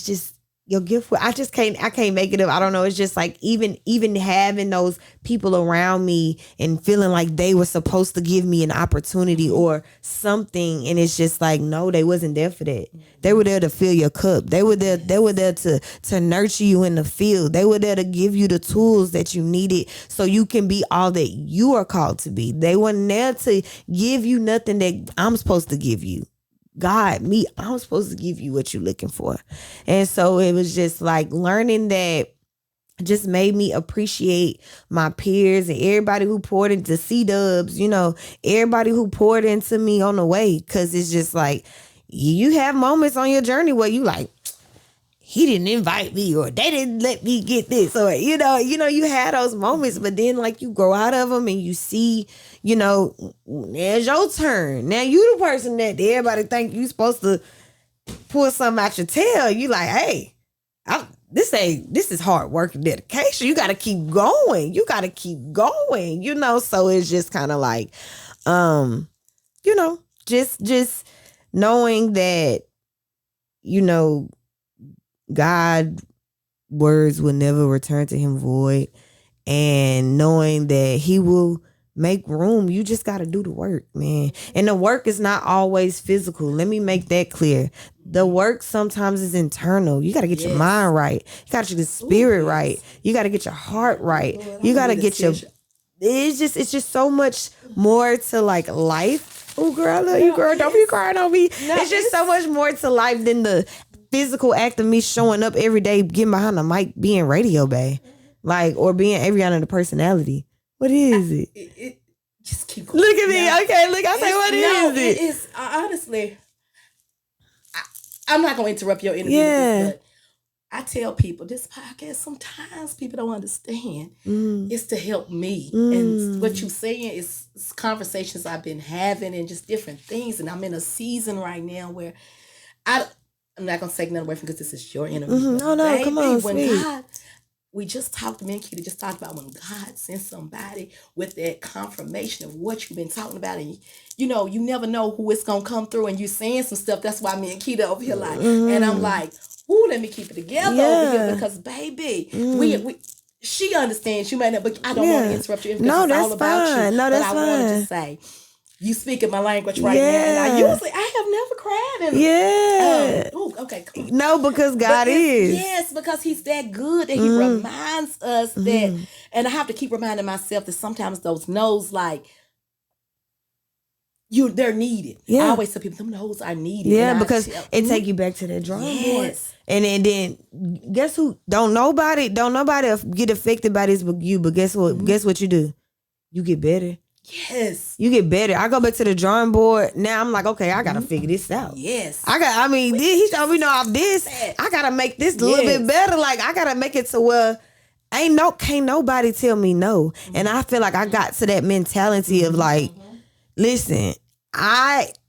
just your gift. I can't make it up. I don't know. It's just like even having those people around me and feeling like they were supposed to give me an opportunity or something, and it's just like, no, they wasn't there for that. They were there to fill your cup. They were there to nurture you in the field. They were there to give you the tools that you needed so you can be all that you are called to be. They weren't there to give you nothing that I'm supposed to give you. God, I'm supposed to give you what you're looking for. And so it was just like learning that just made me appreciate my peers and everybody who poured into C-Dubs, everybody who poured into me on the way. Cause it's just like, you have moments on your journey where you like, he didn't invite me, or they didn't let me get this, or you had those moments, but then like you grow out of them and you see, there's your turn. Now you the person that everybody think you supposed to pull something out your tail. You like, hey, this is hard work and dedication. You got to keep going. So it's just kind of like, just knowing that, God words will never return to him void, and knowing that he will make room. You just got to do the work, man. And the work is not always physical. Let me make that clear. The work sometimes is internal. You got to get your mind right. You got to get your spirit right. You got to get your heart right. Lord, you got to get your, it's just so much more to like life. Oh girl, I love you, girl. Don't be crying on me. It's just so much more to life than the physical act of me showing up every day, getting behind the mic, being radio bae, like, or being Averianna The Personality. What is it? It just keep going. Look at me. Now, okay, look, I say, what is it? It is, honestly, I'm not going to interrupt your interview, but I tell people this podcast, sometimes people don't understand. It's to help me. And what you're saying is conversations I've been having and just different things. And I'm in a season right now where I'm not going to take nothing away from, because this is your interview. No, baby, come on, when sweet. God, we just talked, me and Kitty just talked about when God sends somebody with that confirmation of what you've been talking about. And, you never know who it's going to come through, and you saying some stuff. That's why me and Kitty over here like, and I'm like, let me keep it together over here, because baby, we she understands. You may not, but I don't want to interrupt you. No, that's fine. No, that's fine. But I wanted to say, You speaking my language right now, and I have never cried in Yeah. Okay, come on. No, because God is. Yes, because He's that good that He reminds us that, and I have to keep reminding myself that sometimes those no's like they're needed. Yeah. I always tell people them no's are needed. Yeah, because it take you back to that drawing board. And then guess who? Don't nobody get affected by this but you. But guess what? Guess what you do? You get better. Yes. You get better. I go back to the drawing board. Now I'm like, okay, I gotta figure this out. Yes. He told me off this. I gotta make this a little bit better. Like I gotta make it to where can't nobody tell me no. And I feel like I got to that mentality of like, listen,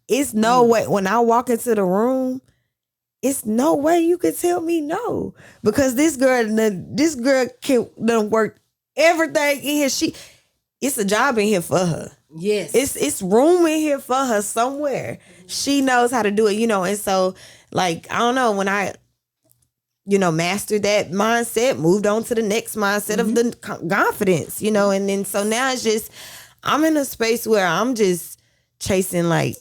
it's no way when I walk into the room, it's no way you could tell me no. Because this girl can work everything in here. It's a job in here for her. Yes. It's room in here for her somewhere. She knows how to do it, and so like, I don't know, when I, mastered that mindset, moved on to the next mindset of the confidence, and then so now it's just, I'm in a space where I'm just chasing like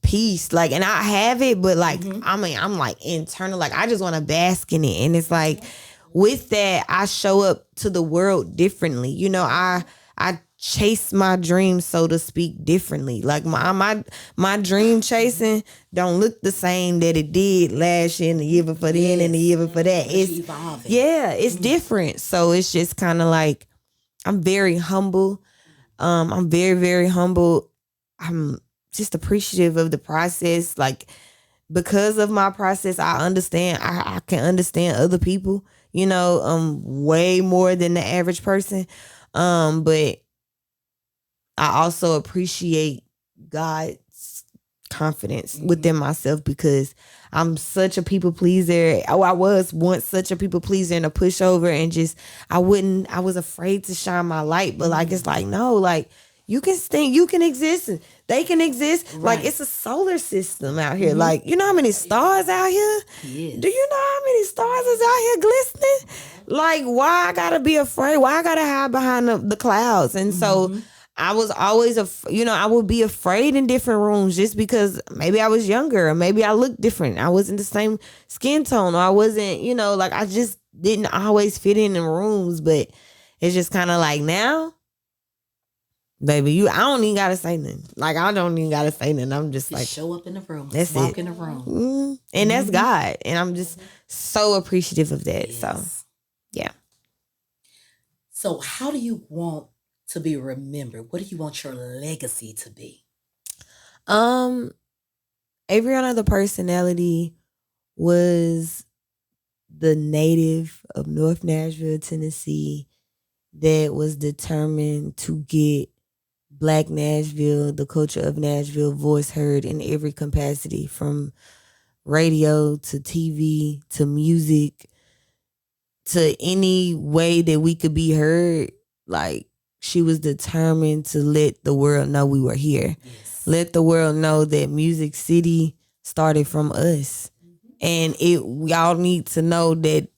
peace, like, and I have it, but like, I'm like internal, like I just want to bask in it. And it's like, with that, I show up to the world differently. I chase my dreams, so to speak, differently. Like my dream chasing don't look the same that it did last year and the year before then and the year before that. It's evolving. Yeah, it's different. So it's just kind of like, I'm very humble. I'm very, very humble. I'm just appreciative of the process. Like, because of my process, I understand. I can understand other people, way more than the average person. But I also appreciate God's confidence within myself, because I'm such a people pleaser. I was once such a people pleaser and a pushover, and just I was afraid to shine my light. But like, it's like, no, like, you can think, you can exist, they can exist. Right. Like, it's a solar system out here. Like, you know how many stars out here? Yes. Do you know how many stars is out here glistening? Like, why I gotta be afraid? Why I gotta hide behind the clouds? And so I was always, I would be afraid in different rooms just because maybe I was younger, or maybe I looked different. I wasn't the same skin tone, or I wasn't, like, I just didn't always fit in rooms. But it's just kind of like, now, baby, I don't even gotta say nothing. Like, I don't even gotta say nothing. I'm just like, show up in the room. That's walk it. in the room. And that's God. And I'm just so appreciative of that. Yes. So, yeah. So how do you want to be remembered? What do you want your legacy to be? Averianna The Personality was the native of North Nashville, Tennessee, that was determined to get Black Nashville, the culture of Nashville, voice heard in every capacity, from radio to TV to music to any way that we could be heard. Like, she was determined to let the world know we were here. Yes. Let the world know that Music City started from us. And y'all need to know that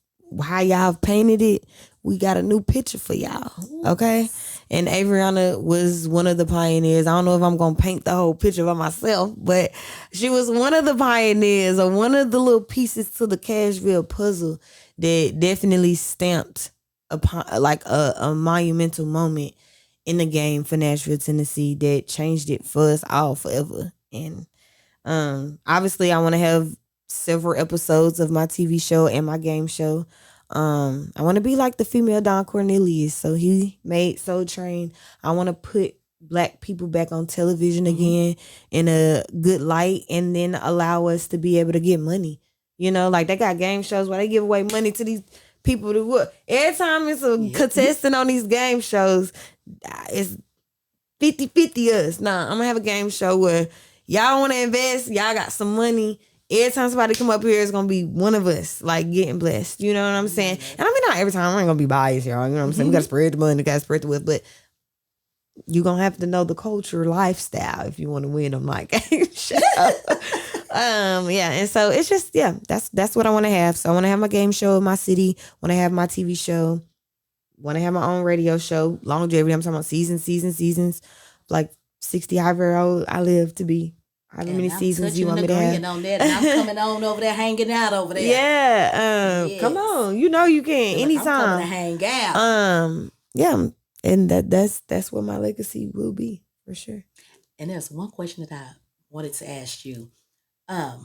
how y'all painted it, we got a new picture for y'all. Okay? And Averianna was one of the pioneers. I don't know if I'm going to paint the whole picture by myself, but she was one of the pioneers, or one of the little pieces to the Cashville puzzle that definitely stamped upon like a monumental moment in the game for Nashville, Tennessee, that changed it for us all forever. And obviously I want to have several episodes of my TV show and my game show. I want to be like the female Don Cornelius. So he made Soul Train. I want to put Black people back on television again in a good light, and then allow us to be able to get money. Like, they got game shows where they give away money to these people to work. Every time it's a contestant on these game shows, it's 50-50 us. Nah, I'm going to have a game show where y'all want to invest, y'all got some money. Every time somebody come up here, it's going to be one of us, like, getting blessed. You know what I'm saying? And I mean, not every time. I ain't going to be biased, y'all. You know what I'm saying? We got to spread the money, we got to spread the wealth. But you're going to have to know the culture, lifestyle, if you want to win them, like, game show. And so it's just, that's what I want to have. So I want to have my game show in my city, want to have my TV show, want to have my own radio show, longevity. I'm talking about seasons, like 60 however old I live to be. However many seasons you want me to have. On that. And I'm coming on over there, hanging out over there. Yeah. Come on. You know you can anytime. I'm coming to hang out. Yeah. And that's what my legacy will be for sure. And there's one question that I wanted to ask you. I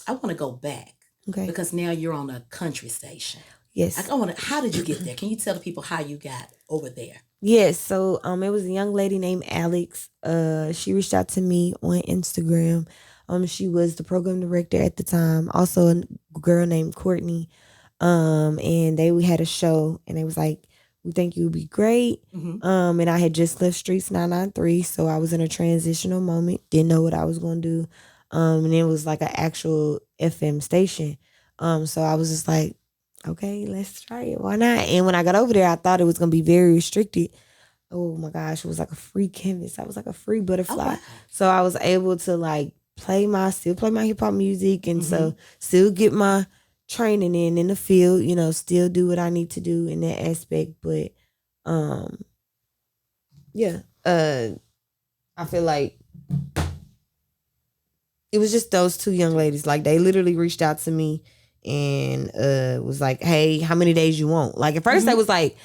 want to go back. Okay. Because now you're on a country station. Yes. How did you get there? Can you tell the people how you got over there? Yes. So it was a young lady named Alex. She reached out to me on Instagram. She was the program director at the time. Also a girl named Courtney. And we had a show and they was like, we think you would be great. Mm-hmm. And I had just left Streets 993, so I was in a transitional moment. Didn't know what I was going to do. And it was like an actual FM station. So I was just like, okay, let's try it. Why not? And when I got over there, I thought it was going to be very restricted. Oh my gosh, it was like a free canvas. I was like a free butterfly. Oh, wow. So I was able to like still play my hip hop music and so still get my training in the field, still do what I need to do in that aspect. But I feel like it was just those two young ladies. Like they literally reached out to me and was like, hey, how many days you want? Like at first they was like,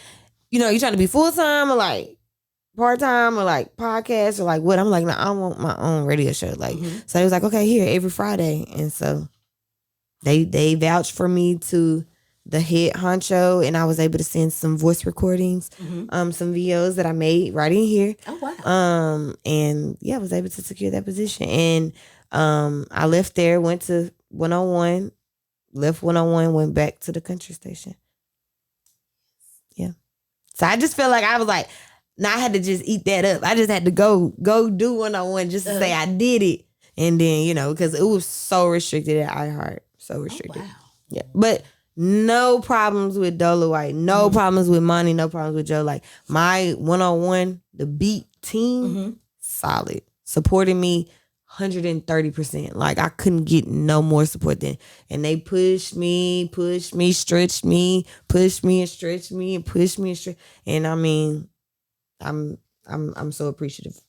you trying to be full-time or like part-time or like podcast or like what? I'm like, no, I want my own radio show. Like, so they was like, okay, here every Friday. And so they vouched for me to the head honcho and I was able to send some voice recordings, some videos that I made right in here. Oh, wow. And yeah, I was able to secure that position. And I left there, went to 101, left 101, went back to the country station. Yeah. So I just felt like I was like, I had to just eat that up. I just had to go do 101 just to say I did it. And then, because it was so restricted at iHeart. So restricted. Oh, wow. Yeah. But no problems with Dolomite. No problems with Monty. No problems with Joe. Like my 101, the beat team, solid. Supported me 130%. Like I couldn't get no more support then. And they pushed me, stretched me, pushed me and stretched me and pushed me and stretched. And I mean, I'm so appreciative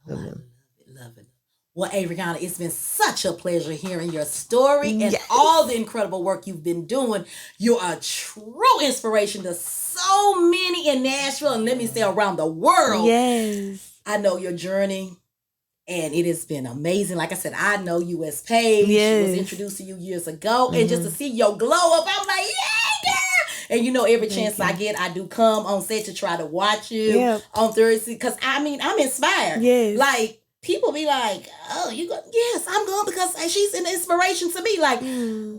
of them. Love it. Well, Averianna, it's been such a pleasure hearing your story and all the incredible work you've been doing. You're a true inspiration to so many in Nashville and let me say around the world. Yes. I know your journey and it has been amazing. Like I said, I know you as Paige. Yes. She was introduced to you years ago and just to see your glow up, I'm like, yeah, girl. And every chance I get, I do come on set to try to watch you on Thursday because I'm inspired. Yes. Like, people be like, oh, you go? Yes, I'm going because she's an inspiration to me. Like,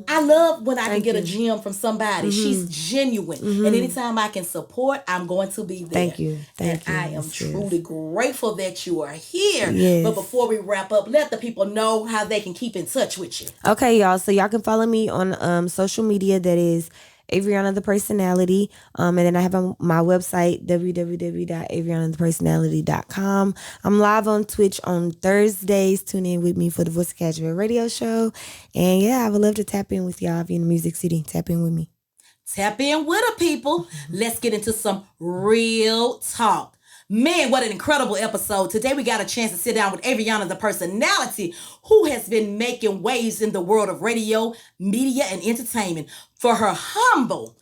I love when I can get a gem from somebody. She's genuine. And anytime I can support, I'm going to be there. Thank you. I am truly grateful that you are here. Yes. But before we wrap up, let the people know how they can keep in touch with you. Okay, y'all. So y'all can follow me on social media. That is Averianna The Personality. And then I have my website, www.averiannathepersonality.com. I'm live on Twitch on Thursdays. Tune in with me for the Voice of Casual radio show. And yeah, I would love to tap in with y'all if you're in the Music City. Tap in with me. Tap in with her, people. Let's get into some real talk. Man, what an incredible episode. Today we got a chance to sit down with Averianna The Personality, who has been making waves in the world of radio, media, and entertainment. From her humble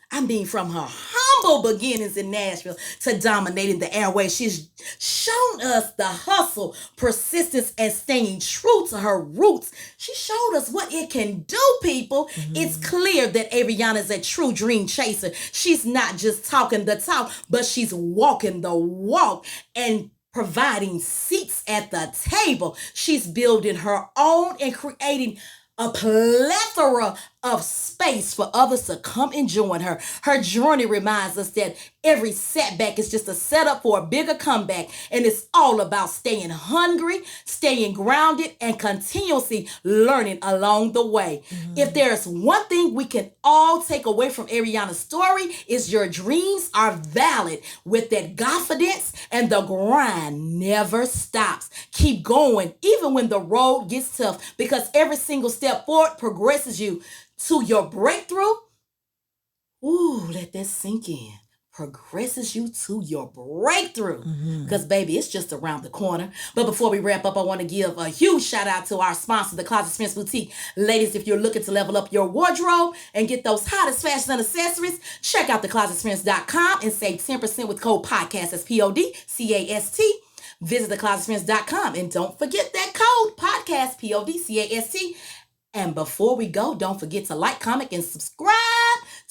beginnings in Nashville to dominating the airways, she's shown us the hustle, persistence, and staying true to her roots. She showed us what it can do, people. It's clear that Averianna is a true dream chaser. She's not just talking the talk, but she's walking the walk and providing seats at the table. She's building her own and creating a plethora of space for others to come and join her. Her journey reminds us that every setback is just a setup for a bigger comeback, and it's all about staying hungry, staying grounded, and continuously learning along the way. If there's one thing we can all take away from Averianna's story, is your dreams are valid. With that confidence, and the grind never stops. Keep going even when the road gets tough, because every single step forward progresses you to your breakthrough. Ooh, let that sink in. progresses you to your breakthrough. Because, baby, it's just around the corner. But before we wrap up, I want to give a huge shout out to our sponsor, The Closet Spence Boutique. Ladies, if you're looking to level up your wardrobe and get those hottest fashions and accessories, check out theclosetspence.com and save 10% with code PODCAST. That's PODCAST. Visit theclosetspence.com and don't forget that code PODCAST, PODCAST. And before we go, don't forget to like, comment, and subscribe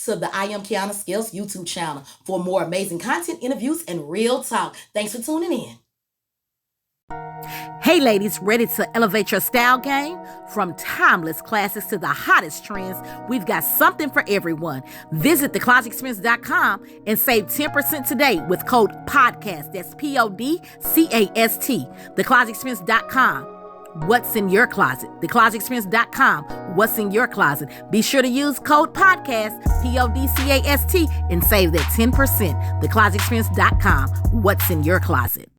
to the I Am Kiana Scales YouTube channel for more amazing content, interviews, and real talk. Thanks for tuning in. Hey ladies, ready to elevate your style game? From timeless classics to the hottest trends, we've got something for everyone. Visit theclosetspence.com and save 10% today with code PODCAST. That's PODCAST. Theclosetspence.com. What's in your closet? Theclosetspence.com. What's in your closet? Be sure to use code PODCAST, PODCAST, and save that 10%. Theclosetspence.com. What's in your closet?